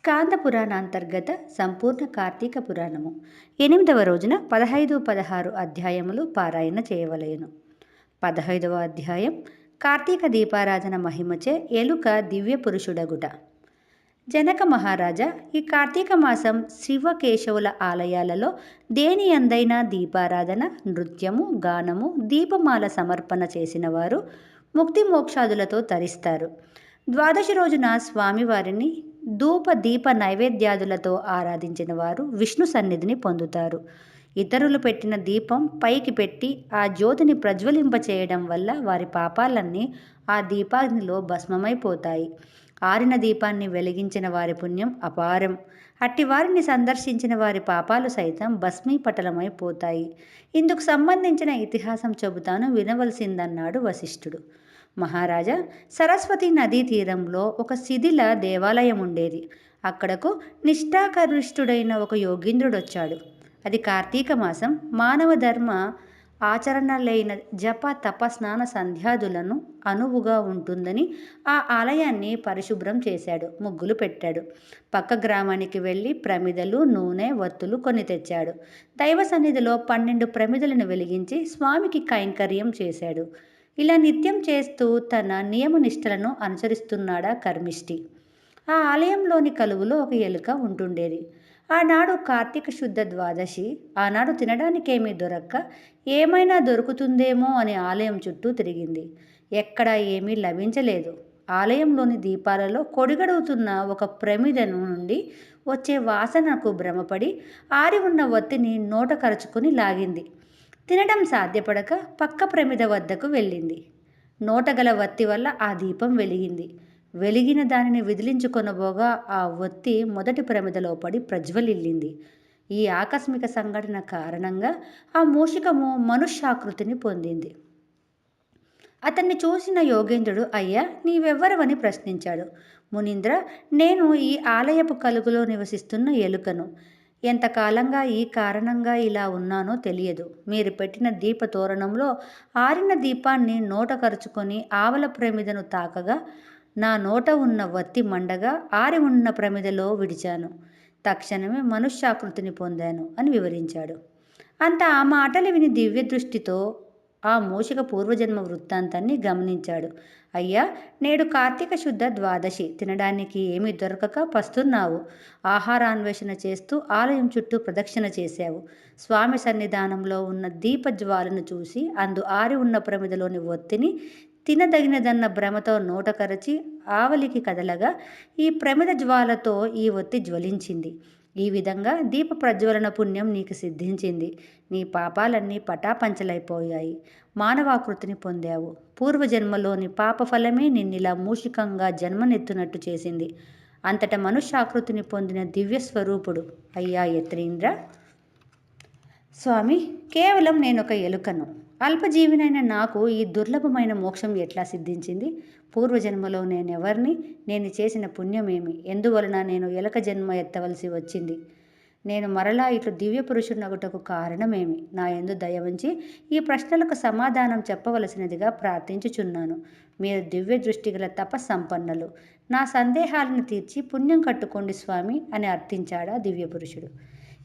స్కాంద పురాణాంతర్గత సంపూర్ణ కార్తీక పురాణము 8వ రోజున 15-16 అధ్యాయములు పారాయణ చేయవలెను. 15వ అధ్యాయం కార్తీక దీపారాధన మహిమచే ఎలుక దివ్య పురుషుడగుట. జనక మహారాజా, ఈ కార్తీక మాసం శివకేశవుల ఆలయాలలో దేని అందైనా దీపారాధన, నృత్యము, గానము, దీపమాల సమర్పణ చేసిన వారు ముక్తి మోక్షాదులతో తరిస్తారు. ద్వాదశి రోజున స్వామివారిని ధూప దీప నైవేద్యాదులతో ఆరాధించిన వారు విష్ణు సన్నిధిని పొందుతారు. ఇతరులు పెట్టిన దీపం పైకి పెట్టి ఆ జ్యోతిని ప్రజ్వలింపచేయడం వల్ల వారి పాపాలన్నీ ఆ దీపాగ్నిలో భస్మమైపోతాయి. ఆరిన దీపాన్ని వెలిగించిన వారి పుణ్యం అపారం. అట్టి వారిని సందర్శించిన వారి పాపాలు సైతం భస్మీపటలమైపోతాయి. ఇందుకు సంబంధించిన ఇతిహాసం చెబుతాను, వినవలసిందన్నాడు వశిష్ఠుడు. మహారాజా, సరస్వతి నదీ తీరంలో ఒక శిథిల దేవాలయం ఉండేది. అక్కడకు నిష్ఠాకరిష్ఠుడైన ఒక యోగీంద్రుడొచ్చాడు. అది కార్తీక మాసం. మానవ ధర్మ ఆచరణలైన జప తప స్నాన సంధ్యాదులను అనువుగా ఉంటుందని ఆ ఆలయాన్ని పరిశుభ్రం చేశాడు, ముగ్గులు పెట్టాడు. పక్క గ్రామానికి వెళ్ళి ప్రమిదలు, నూనె, వత్తులు కొని తెచ్చాడు. దైవ సన్నిధిలో 12 ప్రమిదలను వెలిగించి స్వామికి కైంకర్యం చేశాడు. ఇలా నిత్యం చేస్తూ తన నియమనిష్టలను అనుసరిస్తున్నాడా కర్మిష్టి. ఆ ఆలయంలోని కలువులో ఒక ఎలుక ఉంటుండేది. ఆనాడు కార్తీక శుద్ధ ద్వాదశి. ఆనాడు తినడానికేమీ దొరక్క ఏమైనా దొరుకుతుందేమో అని ఆలయం చుట్టూ తిరిగింది. ఎక్కడా ఏమీ లభించలేదు. ఆలయంలోని దీపాలలో కొడిగడుగుతున్న ఒక ప్రమిద నుండి వచ్చే వాసనకు భ్రమపడి ఆరి ఉన్న వత్తిని నోట కరుచుకుని లాగింది. తినడం సాధ్యపడక పక్క ప్రమిద వద్దకు వెళ్ళింది. నోటగల వత్తి వల్ల ఆ దీపం వెలిగింది. వెలిగిన దానిని విదిలించుకొనబోగా ఆ వత్తి మొదటి ప్రమిదలో పడి ప్రజ్వలిల్లింది. ఈ ఆకస్మిక సంఘటన కారణంగా ఆ మూషికము మనుష్యాకృతిని పొందింది. అతన్ని చూసిన యోగేంద్రుడు, అయ్యా, నీవెవ్వరవని ప్రశ్నించాడు. మునీంద్ర, నేను ఈ ఆలయపు కలుగులో నివసిస్తున్న ఎలుకను. ఎంతకాలంగా ఈ కారణంగా ఇలా ఉన్నానో తెలియదు. మీరు పెట్టిన దీప తోరణంలో ఆరిన దీపాన్ని నోట కరుచుకొని ఆవల ప్రమిదను తాకగా నా నోట ఉన్న వత్తి మండగా ఆరి ఉన్న ప్రమిదలో విడిచాను. తక్షణమే మనుష్యాకృతిని పొందాను అని వివరించాడు. అంత ఆ మాటలు విని దివ్య దృష్టితో ఆ మూషిక పూర్వజన్మ వృత్తాంతాన్ని గమనించాడు. అయ్యా, నేడు కార్తీక శుద్ధ ద్వాదశి. తినడానికి ఏమీ దొరకక పస్తున్నావు. ఆహారాన్వేషణ చేస్తూ ఆలయం చుట్టూ ప్రదక్షిణ చేశావు. స్వామి సన్నిధానంలో ఉన్న దీపజ్వాలను చూసి అందు ఆరి ఉన్న ప్రమిదలోని ఒత్తిని తినదగినదన్న భ్రమతో నోట కరచి ఆవలికి కదలగా ఈ ప్రమిద జ్వాలతో ఈ ఒత్తి జ్వలించింది. ఈ విధంగా దీప ప్రజ్వలన పుణ్యం నీకు సిద్ధించింది. నీ పాపాలన్నీ పటాపంచలైపోయాయి. మానవాకృతిని పొందావు. పూర్వజన్మలోని పాపఫలమే నిన్నిలా మూషికంగా జన్మనెత్తునట్టు చేసింది. అంతటా మనుష్యాకృతిని పొందిన దివ్యస్వరూపుడు అయ్యా యత్రీంద్ర. స్వామి, కేవలం నేనొక ఎలుకను. అల్పజీవినైన నాకు ఈ దుర్లభమైన మోక్షం ఎట్లా సిద్ధించింది? పూర్వజన్మలో నేనెవర్ని? నేను చేసిన పుణ్యమేమి? ఎందువలన నేను ఎలక జన్మ ఎత్తవలసి వచ్చింది? నేను మరలా ఇట్లు దివ్య పురుషునగుటకు కారణమేమి? నా యందు దయవంచి ఈ ప్రశ్నలకు సమాధానం చెప్పవలసినదిగా ప్రార్థించుచున్నాను. మీరు దివ్య దృష్టి గల తపస్సంపన్నులు. నా సందేహాలను తీర్చి పుణ్యం కట్టుకోండి స్వామి అని అర్థించాడా దివ్య పురుషుడు.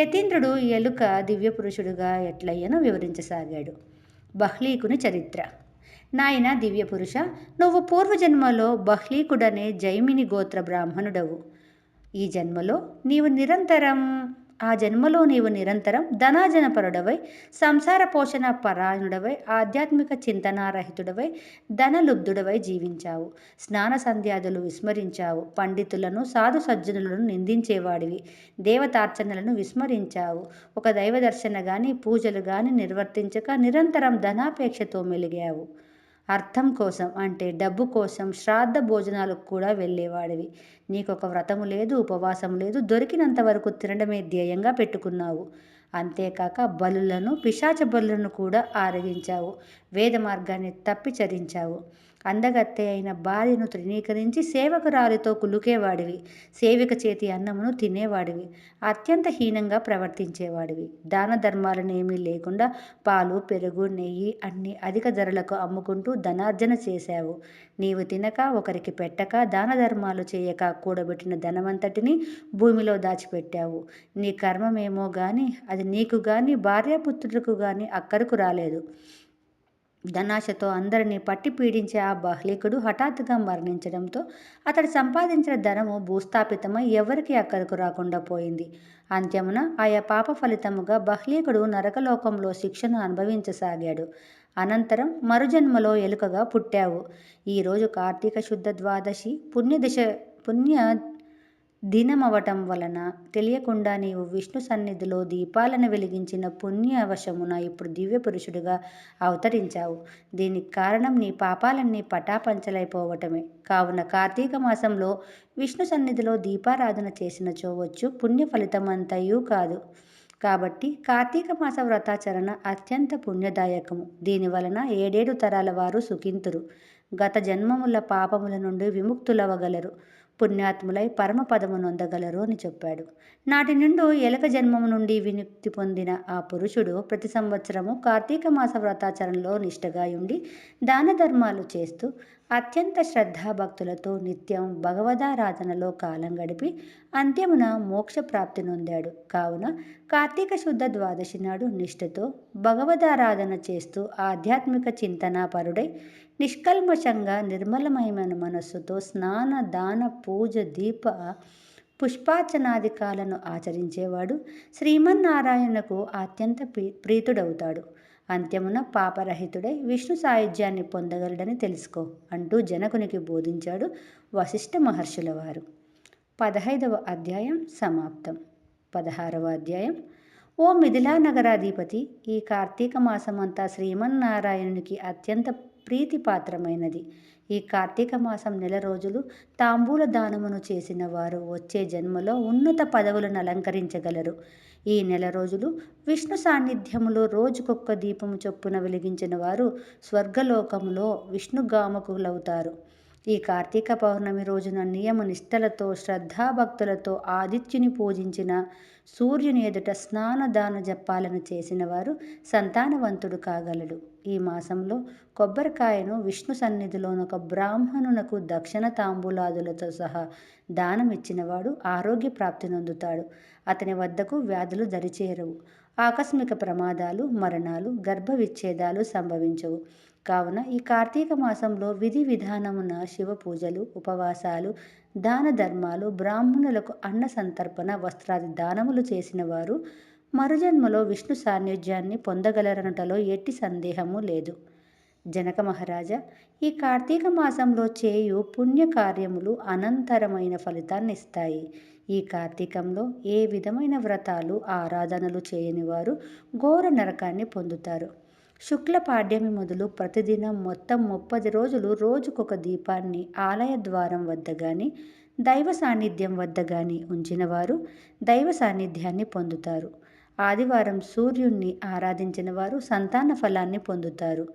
యతీంద్రుడు ఎలుక దివ్య పురుషుడుగా ఎట్లయ్యనో వివరించసాగాడు. బహ్లీకుని చరిత్ర. నాయన దివ్యపురుష, నువ్వు పూర్వజన్మలో బహ్లీకుడనే జైమిని గోత్ర బ్రాహ్మణుడవు. ఈ జన్మలో నీవు నిరంతరం ధనాజనపరుడవై, సంసార పోషణ పరాయణుడవై, ఆధ్యాత్మిక చింతనారహితుడవై, ధనలుబ్ధుడవై జీవించావు. స్నాన సంధ్యాదులు విస్మరించావు. పండితులను, సాధు సజ్జనులను నిందించేవాడివి. దేవతార్చనలను విస్మరించావు. ఒక దైవ దర్శన గాని, పూజలు గాని నిర్వర్తించక నిరంతరం ధనాపేక్షతో మెలిగావు. అర్థం కోసం, అంటే డబ్బు కోసం శ్రాద్ధ భోజనాలకు కూడా వెళ్ళేవాడివి. నీకొక వ్రతము లేదు, ఉపవాసం లేదు. దొరికినంత వరకు తినడమే ధ్యేయంగా పెట్టుకున్నావు. అంతేకాక బలులను, పిశాచ బలులను కూడా ఆరగించావు. వేద మార్గాన్ని తప్పి చరించావు. అందగత్తె అయిన భార్యను తృణీకరించి సేవకురాలితో కులుకేవాడివి. సేవిక చేతి అన్నమును తినేవాడివి. అత్యంత హీనంగా ప్రవర్తించేవాడివి. దాన ధర్మాలనేమీ లేకుండా పాలు, పెరుగు, నెయ్యి అన్ని అధిక ధరలకు అమ్ముకుంటూ ధనార్జన చేశావు. నీవు తినక, ఒకరికి పెట్టక, దాన ధర్మాలు చేయక కూడబెట్టిన ధనమంతటినీ భూమిలో దాచిపెట్టావు. నీ కర్మమేమో గాని అది నీకు గాని భార్యాపుత్రులకు గాని అక్కరకు రాలేదు. ధనాశతో అందరినీ పట్టి పీడించే ఆ బాహ్లికుడు హఠాత్తుగా మరణించడంతో అతడు సంపాదించిన ధనము భూస్థాపితమై ఎవరికీ అక్కరకు రాకుండా పోయింది. అంత్యమున ఆయా పాప ఫలితముగా బాహ్లీకుడు నరకలోకంలో శిక్షను అనుభవించసాగాడు. అనంతరం మరుజన్మలో ఎలుకగా పుట్టావు. ఈరోజు కార్తీక శుద్ధ ద్వాదశి పుణ్య దినమవటం వలన తెలియకుండా నీవు విష్ణు సన్నిధిలో దీపాలను వెలిగించిన పుణ్యవశమున ఇప్పుడు దివ్య పురుషుడిగా అవతరించావు. దీనికి కారణం నీ పాపాలన్నీ పటాపంచలైపోవటమే. కావున కార్తీక మాసంలో విష్ణు సన్నిధిలో దీపారాధన చేసినచో వచ్చు పుణ్య ఫలితమంతయు కాదు. కాబట్టి కార్తీక మాస వ్రతాచరణ అత్యంత పుణ్యదాయకము. దీనివలన 7 తరాల వారు సుఖింతురు. గత జన్మముల పాపముల నుండి విముక్తులవగలరు. పుణ్యాత్ములై పరమపదము నొందగలరు అని చెప్పాడు. నాటి నుండి ఎలక జన్మము నుండి విముక్తి పొందిన ఆ పురుషుడు ప్రతి సంవత్సరము కార్తీక మాస వ్రతాచరణలో నిష్ఠగా ఉండి దాన ధర్మాలు చేస్తూ అత్యంత శ్రద్ధాభక్తులతో నిత్యం భగవదారాధనలో కాలం గడిపి అంత్యమున మోక్ష ప్రాప్తి నొందాడు. కావున కార్తీక శుద్ధ ద్వాదశి నాడు నిష్ఠతో భగవదారాధన చేస్తూ ఆధ్యాత్మిక చింతనాపరుడై నిష్కల్మషంగా నిర్మలమైన మనస్సుతో స్నాన, దాన, పూజ, దీప పుష్పార్చనాదికాలను ఆచరించేవాడు శ్రీమన్నారాయణకు అత్యంత ప్రీతుడవుతాడు. అంత్యమున పాపరహితుడై విష్ణు సాయుధ్యాన్ని పొందగలడని తెలుసుకో అంటూ జనకునికి బోధించాడు వశిష్ఠ మహర్షుల వారు. 15వ అధ్యాయం సమాప్తం. 16వ అధ్యాయం. ఓ మిథిలా నగరాధిపతి, ఈ కార్తీక మాసమంతా శ్రీమన్నారాయణునికి అత్యంత ప్రీతిపాత్రమైనది. ఈ కార్తీక మాసం నెల రోజులు తాంబూల దానమును చేసిన వారు వచ్చే జన్మలో ఉన్నత పదవులను అలంకరించగలరు. ఈ నెల రోజులు విష్ణు సాన్నిధ్యములో రోజుకొక్క దీపము చొప్పున వెలిగించిన వారు స్వర్గలోకములో విష్ణుగామకులవుతారు. ఈ కార్తీక పౌర్ణమి రోజున నియమ నిష్టలతో శ్రద్ధాభక్తులతో ఆదిత్యుని పూజించిన, సూర్యుని ఎదుట స్నాన దాన జపాలను చేసిన వారు సంతానవంతుడు కాగలడు. ఈ మాసంలో కొబ్బరికాయను విష్ణు సన్నిధిలోనొక బ్రాహ్మణునకు దక్షిణ తాంబూలాదులతో సహా దానం ఇచ్చినవాడు ఆరోగ్య ప్రాప్తి నొందుతాడు. అతని వద్దకు వ్యాధులు దరిచేరవు. ఆకస్మిక ప్రమాదాలు, మరణాలు, గర్భ విచ్ఛేదాలు సంభవించవు. కావున ఈ కార్తీక మాసంలో విధి విధానమున శివ పూజలు, ఉపవాసాలు, దాన ధర్మాలు, బ్రాహ్మణులకు అన్న సంతర్పణ, వస్త్రాది దానములు చేసిన వారు మరుజన్మలో విష్ణు సాన్నిధ్యాన్ని పొందగలరనటలో ఎట్టి సందేహము లేదు. జనక మహారాజా, ఈ కార్తీక మాసంలో చేయు పుణ్యకార్యములు అనంతరమైన ఫలితాన్ని ఇస్తాయి. ఈ కార్తీకంలో ఏ విధమైన వ్రతాలు, ఆరాధనలు చేయని వారు ఘోర నరకాన్ని పొందుతారు. శుక్ల పాడ్యమి మొదలు ప్రతిదినం మొత్తం 30 రోజులు రోజుకొక దీపాన్ని ఆలయ ద్వారం వద్ద గాని, దైవ సాన్నిధ్యం వద్ద గాని ఉంచిన వారు దైవ సాన్నిధ్యాన్ని పొందుతారు. ఆదివారం సూర్యుణ్ణి ఆరాధించిన వారు సంతాన ఫలాన్ని పొందుతారు.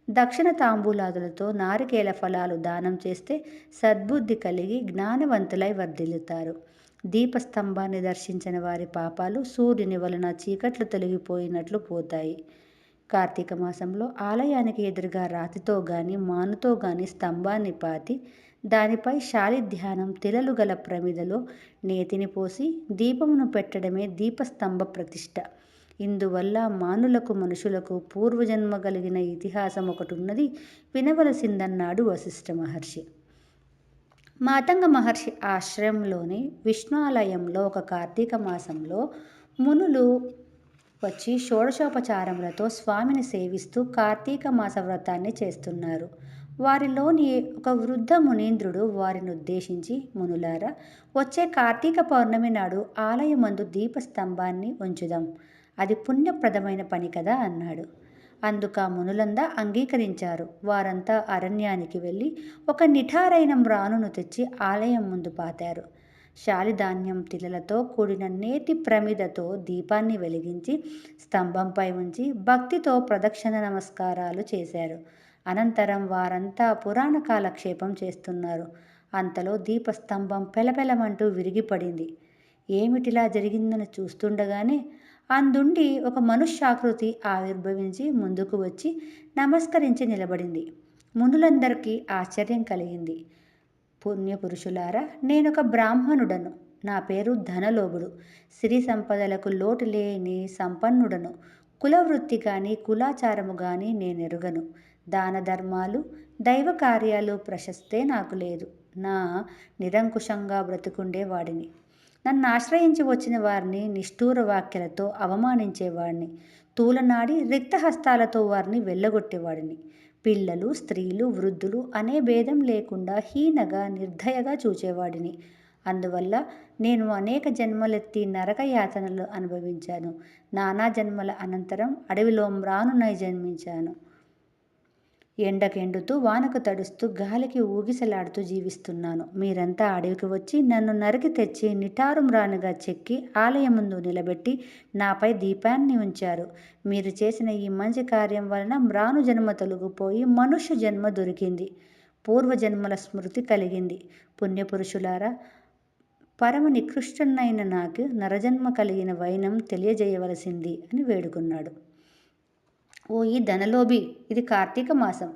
దక్షిణ తాంబూలాదులతో నారికేల ఫలాలు దానం చేస్తే సద్బుద్ధి కలిగి జ్ఞానవంతులై వర్ధిల్లుతారు. దీపస్తంభాన్ని దర్శించిన వారి పాపాలు సూర్యుని వలన చీకట్లు తొలగిపోయినట్లు పోతాయి. కార్తీక మాసంలో ఆలయానికి ఎదురుగా రాతితో గాని, మానుతో గాని స్తంభాన్ని పాతి దానిపై శాలిధ్యానం తిలలు గల ప్రమిదలో నేతిని పోసి దీపమును పెట్టడమే దీపస్తంభ ప్రతిష్ఠ. ఇందువల్ల మానులకు, మనుషులకు పూర్వజన్మ కలిగిన ఇతిహాసం ఒకటి ఉన్నది, వినవలసిందన్నాడు వశిష్ఠ మహర్షి. మాతంగ మహర్షి ఆశ్రయంలోని విష్ణుఆలయంలో ఒక కార్తీక మాసంలో మునులు వచ్చి షోడశోపచారములతో స్వామిని సేవిస్తూ కార్తీక మాస వ్రతాన్ని చేస్తున్నారు. వారిలోని ఒక వృద్ధ మునీంద్రుడు వారిని ఉద్దేశించి, మునులారా, వచ్చే కార్తీక పౌర్ణమి నాడు ఆలయమందు దీపస్తంభాన్ని ఉంచుదాం. అది పుణ్యప్రదమైన పని కదా అన్నాడు. అందుకు ఆ మునులందా అంగీకరించారు. వారంతా అరణ్యానికి వెళ్ళి ఒక నిఠారైన మ్రానును తెచ్చి ఆలయం ముందు పాతారు. శాలిధాన్యం తిలలతో కూడిన నేతి ప్రమిదతో దీపాన్ని వెలిగించి స్తంభంపై ఉంచి భక్తితో ప్రదక్షిణ నమస్కారాలు చేశారు. అనంతరం వారంతా పురాణ కాలక్షేపం చేస్తున్నారు. అంతలో దీపస్తంభం పెలపెలమంటూ విరిగిపడింది. ఏమిటిలా జరిగిందని చూస్తుండగానే అందుండి ఒక మనుష్యాకృతి ఆవిర్భవించి ముందుకు వచ్చి నమస్కరించి నిలబడింది. మునులందరికీ ఆశ్చర్యం కలిగింది. పుణ్యపురుషులారా, నేనొక బ్రాహ్మణుడను. నా పేరు ధనలోభుడు. సిరి సంపదలకు లోటు లేని సంపన్నుడను. కులవృత్తి కానీ కులాచారము కానీ నేనెరుగను. దాన ధర్మాలు దైవ కార్యాలు ప్రశస్తే నాకు లేదు. నా నిరంకుశంగా బ్రతుకుండేవాడిని. నన్ను ఆశ్రయించి వచ్చిన వారిని నిష్ఠూర వాక్యలతో అవమానించేవాడిని. తూలనాడి రిక్తహస్తాలతో వారిని వెళ్ళగొట్టేవాడిని. పిల్లలు, స్త్రీలు, వృద్ధులు అనే భేదం లేకుండా హీనగా నిర్దయగా చూచేవాడిని. అందువల్ల నేను అనేక జన్మలెత్తి నరక యాతనలు అనుభవించాను. నానా జన్మల అనంతరం అడవిలో మ్రానునై జన్మించాను. ఎండకెండుతూ వానకు తడుస్తూ గాలికి ఊగిసలాడుతూ జీవిస్తున్నాను. మీరంతా అడవికి వచ్చి నన్ను నరికి తెచ్చి నిటారుమ్రానుగా చెక్కి ఆలయం ముందు నిలబెట్టి నాపై దీపాన్ని ఉంచారు. మీరు చేసిన ఈ మంచి కార్యం వలన మ్రాను జన్మ తొలగిపోయి మనుష్య జన్మ దొరికింది. పూర్వజన్మల స్మృతి కలిగింది. పుణ్యపురుషులారా, పరమ నికృష్టనైన నాకు నరజన్మ కలిగిన వైనం తెలియజేయవలసింది అని వేడుకున్నాడు. ఓ ఈ ధనలోభి, ఇది కార్తీక మాసం,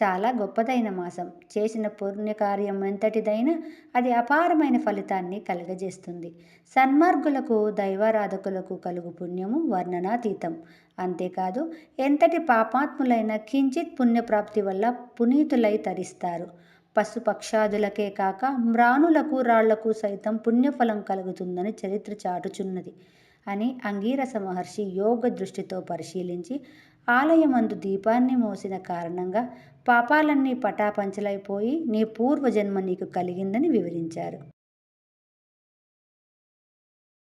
చాలా గొప్పదైన మాసం. చేసిన పుణ్యకార్యం ఎంతటిదైనా అది అపారమైన ఫలితాన్ని కలుగజేస్తుంది. సన్మార్గులకు దైవారాధకులకు కలుగు పుణ్యము వర్ణనాతీతం. అంతేకాదు, ఎంతటి పాపాత్ములైన కించిత్ పుణ్యప్రాప్తి వల్ల పునీతులై తరిస్తారు. పశుపక్షాదులకే కాక మ్రానులకు రాళ్లకు సైతం పుణ్యఫలం కలుగుతుందని చరిత్ర చాటుచున్నది అని అంగీరస మహర్షి యోగ దృష్టితో పరిశీలించి ఆలయమందు దీపాన్ని మోసిన కారణంగా పాపాలన్నీ పటాపంచలైపోయి నీ పూర్వజన్మ నీకు కలిగిందని వివరించారు.